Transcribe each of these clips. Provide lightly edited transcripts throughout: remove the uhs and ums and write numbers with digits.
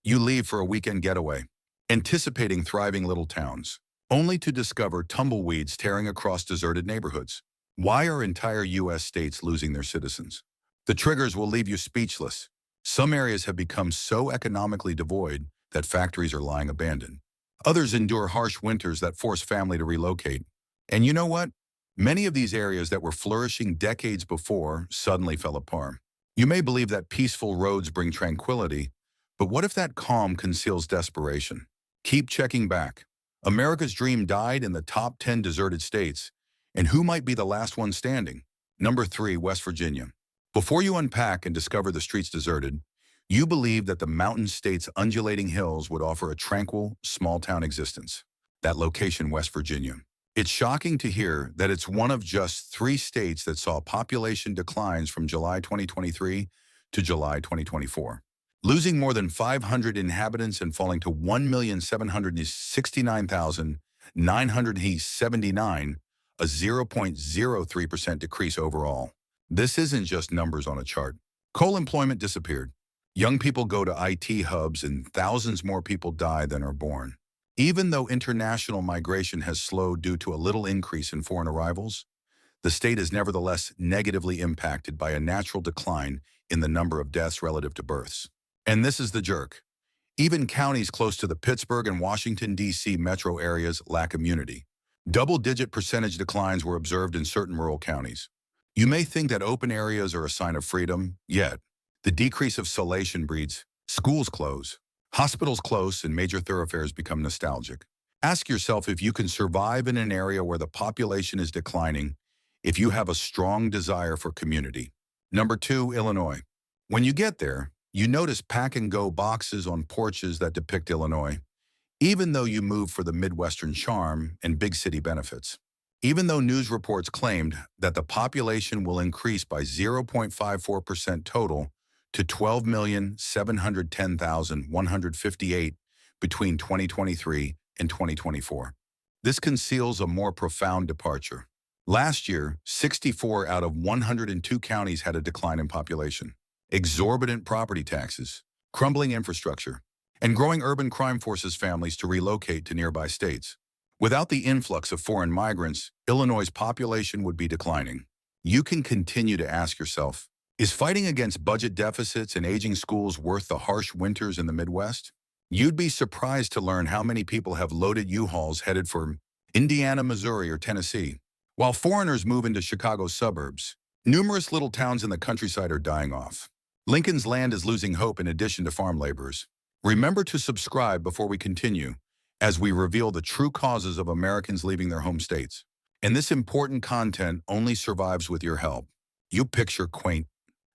You leave for a weekend getaway, anticipating thriving little towns, only to discover tumbleweeds tearing across deserted neighborhoods. Why are entire U.S. states losing their citizens? The triggers will leave you speechless. Some areas have become so economically devoid that factories are lying abandoned. Others endure harsh winters that force family to relocate. And you know what? Many of these areas that were flourishing decades before suddenly fell apart. You may believe that peaceful roads bring tranquility, but what if that calm conceals desperation? Keep checking back. America's dream died in the top 10 deserted states. And who might be the last one standing? Number 3, West Virginia. Before you unpack and discover the streets deserted, you believed that the mountain state's undulating hills would offer a tranquil, small-town existence. That location, West Virginia. It's shocking to hear that it's one of just 3 states that saw population declines from July 2023 to July 2024, losing more than 500 inhabitants and falling to 1,769,979, a 0.03% decrease overall. This isn't just numbers on a chart. Coal employment disappeared. Young people go to IT hubs and thousands more people die than are born. Even though international migration has slowed due to a little increase in foreign arrivals, the state is nevertheless negatively impacted by a natural decline in the number of deaths relative to births. And this is the jerk. Even counties close to the Pittsburgh and Washington, D.C. metro areas lack immunity. Double-digit percentage declines were observed in certain rural counties. You may think that open areas are a sign of freedom, yet the decrease of salation breeds schools close, hospitals close, and major thoroughfares become nostalgic. Ask yourself if you can survive in an area where the population is declining, if you have a strong desire for community. Number 2, Illinois. When you get there, you notice pack-and-go boxes on porches that depict Illinois, even though you moved for the Midwestern charm and big city benefits. Even though news reports claimed that the population will increase by 0.54% total to 12,710,158 between 2023 and 2024. This conceals a more profound departure. Last year, 64 out of 102 counties had a decline in population. Exorbitant property taxes, crumbling infrastructure, and growing urban crime forces families to relocate to nearby states. Without the influx of foreign migrants, Illinois' population would be declining. You can continue to ask yourself, is fighting against budget deficits and aging schools worth the harsh winters in the Midwest? You'd be surprised to learn how many people have loaded U-Hauls headed for Indiana, Missouri, or Tennessee. While foreigners move into Chicago's suburbs, numerous little towns in the countryside are dying off. Lincoln's land is losing hope in addition to farm laborers. Remember to subscribe before we continue, as we reveal the true causes of Americans leaving their home states. And this important content only survives with your help. You picture quaint,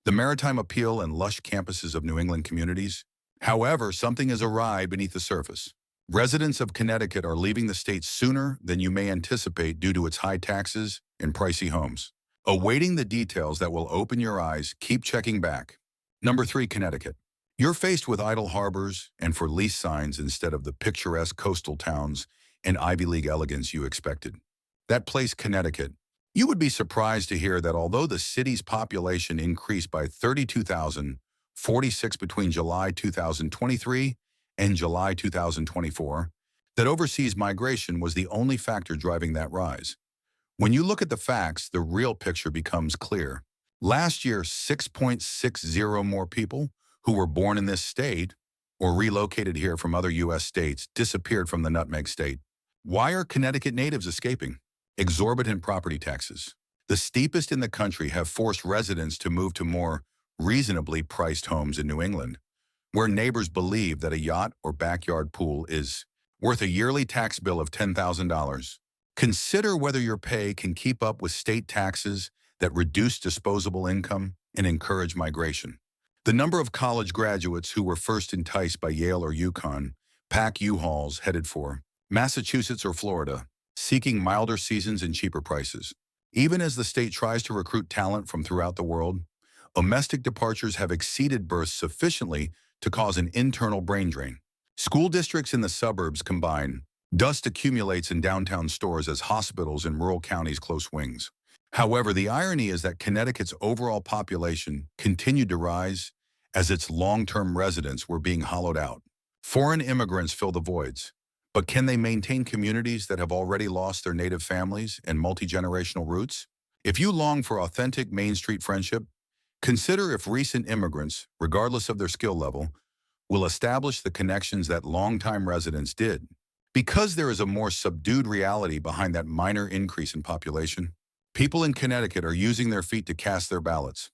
the maritime appeal and lush campuses of New England communities. However, something is awry beneath the surface. Residents of Connecticut are leaving the state sooner than you may anticipate due to its high taxes and pricey homes. Awaiting the details that will open your eyes, keep checking back. Number 3, Connecticut. You're faced with idle harbors and for lease signs instead of the picturesque coastal towns and Ivy League elegance you expected. That place, Connecticut. You would be surprised to hear that although the city's population increased by 32,046 between July 2023 and July 2024, that overseas migration was the only factor driving that rise. When you look at the facts, the real picture becomes clear. Last year, 6.60 more people who were born in this state or relocated here from other U.S. states disappeared from the Nutmeg State. Why are Connecticut natives escaping? Exorbitant property taxes, the steepest in the country, have forced residents to move to more reasonably priced homes in New England, where neighbors believe that a yacht or backyard pool is worth a yearly tax bill of $10,000. Consider whether your pay can keep up with state taxes that reduce disposable income and encourage migration. The number of college graduates who were first enticed by Yale or UConn pack U-Hauls headed for Massachusetts or Florida, seeking milder seasons and cheaper prices. Even as the state tries to recruit talent from throughout the world, domestic departures have exceeded births sufficiently to cause an internal brain drain. School districts in the suburbs combine. Dust accumulates in downtown stores as hospitals in rural counties close wings. However, the irony is that Connecticut's overall population continued to rise as its long-term residents were being hollowed out. Foreign immigrants fill the voids, but can they maintain communities that have already lost their native families and multi-generational roots? If you long for authentic Main Street friendship, consider if recent immigrants, regardless of their skill level, will establish the connections that longtime residents did. Because there is a more subdued reality behind that minor increase in population, people in Connecticut are using their feet to cast their ballots.